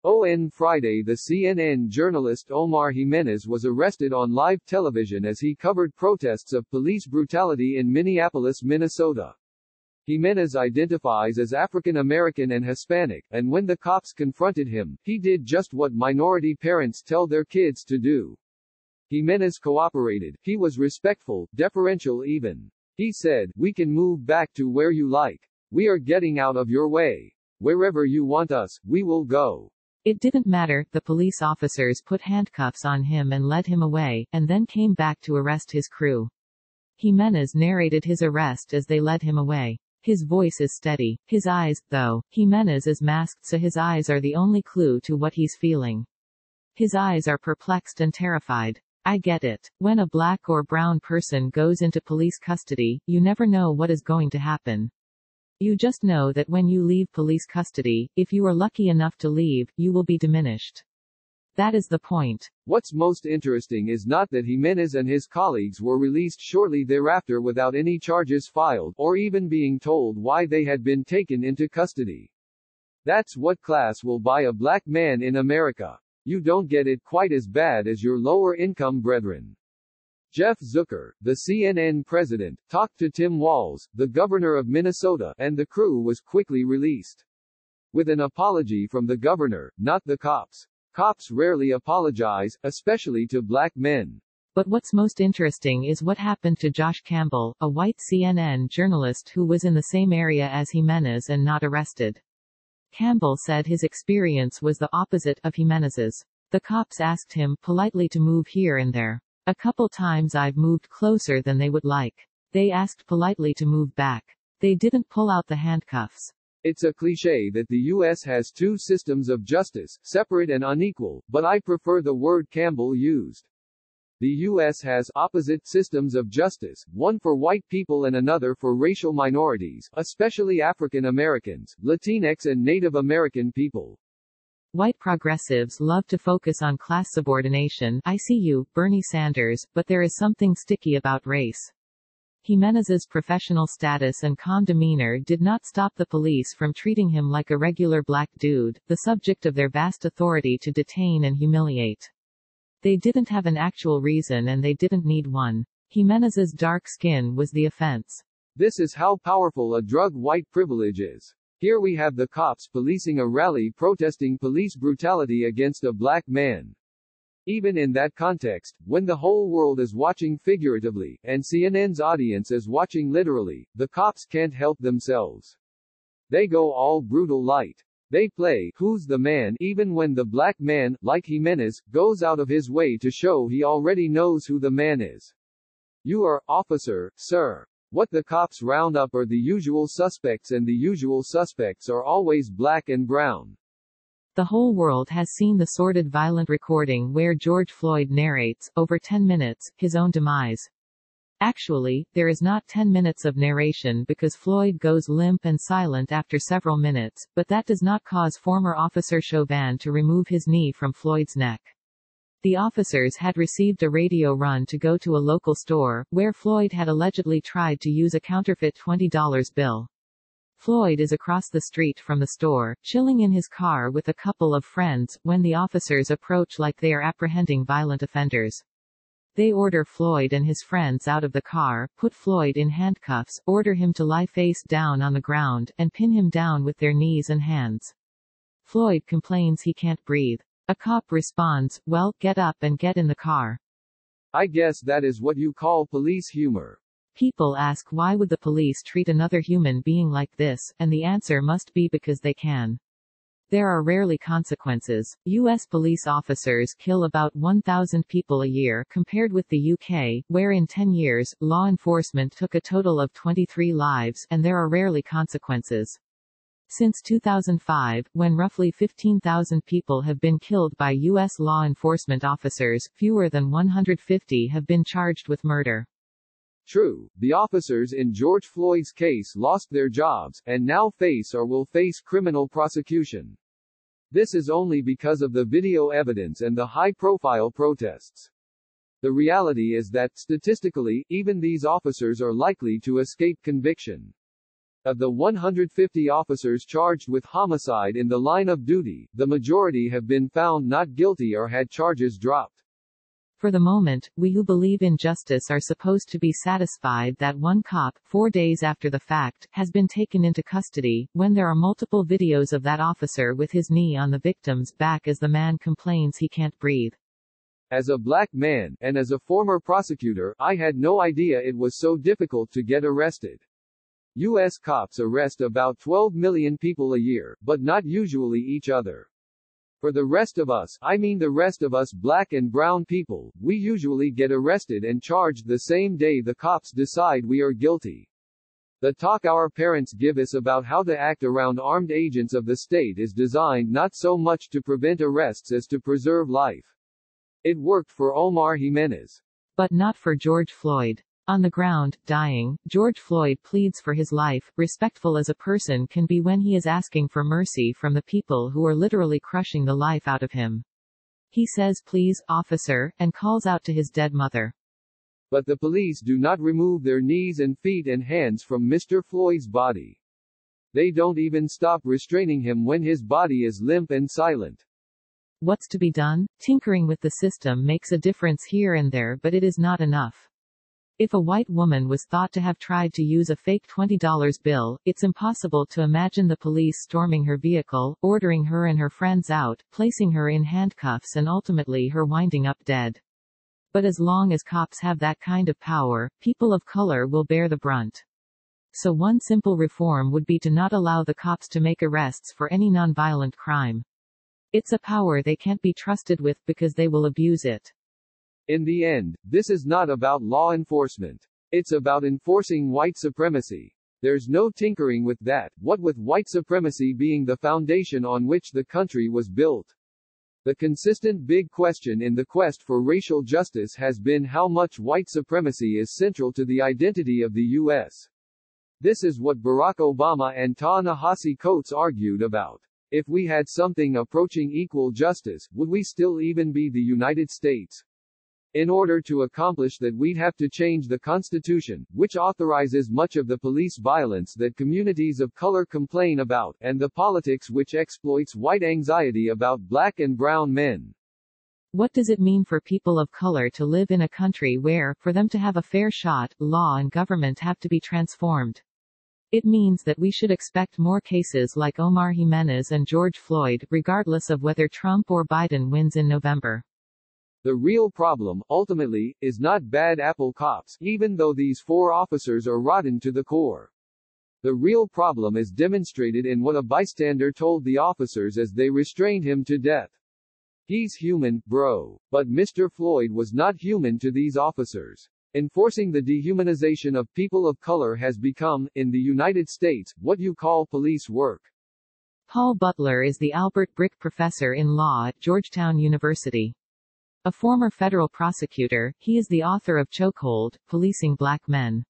On Friday, the CNN journalist Omar Jimenez was arrested on live television as he covered protests of police brutality in Minneapolis, Minnesota. Jimenez identifies as African American and Hispanic, and when the cops confronted him, he did just what minority parents tell their kids to do. Jimenez cooperated, he was respectful, deferential even. He said, "We can move back to where you like. We are getting out of your way. Wherever you want us, we will go." It didn't matter, the police officers put handcuffs on him and led him away, and then came back to arrest his crew. Jimenez narrated his arrest as they led him away. His voice is steady. His eyes, though, Jimenez is masked so his eyes are the only clue to what he's feeling. His eyes are perplexed and terrified. I get it. When a black or brown person goes into police custody, you never know what is going to happen. You just know that when you leave police custody, if you are lucky enough to leave, you will be diminished. That is the point. What's most interesting is not that Jimenez and his colleagues were released shortly thereafter without any charges filed, or even being told why they had been taken into custody. That's what class will buy a black man in America. You don't get it quite as bad as your lower-income brethren. Jeff Zucker, the CNN president, talked to Tim Walz, the governor of Minnesota, and the crew was quickly released. With an apology from the governor, not the cops. Cops rarely apologize, especially to black men. But what's most interesting is what happened to Josh Campbell, a white CNN journalist who was in the same area as Jimenez and not arrested. Campbell said his experience was the opposite of Jimenez's. The cops asked him politely to move here and there. A couple times I've moved closer than they would like. They asked politely to move back. They didn't pull out the handcuffs. It's a cliché that the U.S. has two systems of justice, separate and unequal, but I prefer the word Campbell used. The U.S. has opposite systems of justice, one for white people and another for racial minorities, especially African Americans, Latinx and Native American people. White progressives love to focus on class subordination, I see you, Bernie Sanders, but there is something sticky about race. Jimenez's professional status and calm demeanor did not stop the police from treating him like a regular black dude, the subject of their vast authority to detain and humiliate. They didn't have an actual reason and they didn't need one. Jimenez's dark skin was the offense. This is how powerful a drug white privilege is. Here we have the cops policing a rally protesting police brutality against a black man. Even in that context, when the whole world is watching figuratively, and CNN's audience is watching literally, the cops can't help themselves. They go all brutal light. They play who's the man even when the black man, like Jimenez, goes out of his way to show he already knows who the man is. You are, officer, sir. What the cops round up are the usual suspects and the usual suspects are always black and brown. The whole world has seen the sordid violent recording where George Floyd narrates, over 10 minutes, his own demise. Actually, there is not 10 minutes of narration because Floyd goes limp and silent after several minutes, but that does not cause former Officer Chauvin to remove his knee from Floyd's neck. The officers had received a radio run to go to a local store, where Floyd had allegedly tried to use a counterfeit $20 bill. Floyd is across the street from the store, chilling in his car with a couple of friends, when the officers approach like they are apprehending violent offenders. They order Floyd and his friends out of the car, put Floyd in handcuffs, order him to lie face down on the ground, and pin him down with their knees and hands. Floyd complains he can't breathe. A cop responds, "Well, get up and get in the car." I guess that is what you call police humor. People ask why would the police treat another human being like this, and the answer must be because they can. There are rarely consequences. U.S. police officers kill about 1,000 people a year compared with the UK, where in 10 years, law enforcement took a total of 23 lives, and there are rarely consequences. Since 2005, when roughly 15,000 people have been killed by U.S. law enforcement officers, fewer than 150 have been charged with murder. True, the officers in George Floyd's case lost their jobs, and now face or will face criminal prosecution. This is only because of the video evidence and the high-profile protests. The reality is that, statistically, even these officers are likely to escape conviction. Of the 150 officers charged with homicide in the line of duty, the majority have been found not guilty or had charges dropped. For the moment, we who believe in justice are supposed to be satisfied that one cop, 4 days after the fact, has been taken into custody, when there are multiple videos of that officer with his knee on the victim's back as the man complains he can't breathe. As a black man, and as a former prosecutor, I had no idea it was so difficult to get arrested. U.S. cops arrest about 12 million people a year, but not usually each other. For the rest of us, I mean the rest of us black and brown people, we usually get arrested and charged the same day the cops decide we are guilty. The talk our parents give us about how to act around armed agents of the state is designed not so much to prevent arrests as to preserve life. It worked for Omar Jimenez. But not for George Floyd. On the ground, dying, George Floyd pleads for his life, respectful as a person can be when he is asking for mercy from the people who are literally crushing the life out of him. He says please, officer, and calls out to his dead mother. But the police do not remove their knees and feet and hands from Mr. Floyd's body. They don't even stop restraining him when his body is limp and silent. What's to be done? Tinkering with the system makes a difference here and there, but it is not enough. If a white woman was thought to have tried to use a fake $20 bill, it's impossible to imagine the police storming her vehicle, ordering her and her friends out, placing her in handcuffs and ultimately her winding up dead. But as long as cops have that kind of power, people of color will bear the brunt. So one simple reform would be to not allow the cops to make arrests for any nonviolent crime. It's a power they can't be trusted with because they will abuse it. In the end, this is not about law enforcement. It's about enforcing white supremacy. There's no tinkering with that, what with white supremacy being the foundation on which the country was built. The consistent big question in the quest for racial justice has been how much white supremacy is central to the identity of the U.S. This is what Barack Obama and Ta-Nehisi Coates argued about. If we had something approaching equal justice, would we still even be the United States? In order to accomplish that, we'd have to change the Constitution, which authorizes much of the police violence that communities of color complain about, and the politics which exploits white anxiety about black and brown men. What does it mean for people of color to live in a country where, for them to have a fair shot, law and government have to be transformed? It means that we should expect more cases like Omar Jimenez and George Floyd, regardless of whether Trump or Biden wins in November. The real problem, ultimately, is not bad apple cops, even though these 4 officers are rotten to the core. The real problem is demonstrated in what a bystander told the officers as they restrained him to death. He's human, bro. But Mr. Floyd was not human to these officers. Enforcing the dehumanization of people of color has become, in the United States, what you call police work. Paul Butler is the Albert Brick Professor in Law at Georgetown University. A former federal prosecutor, he is the author of Chokehold, Policing Black Men.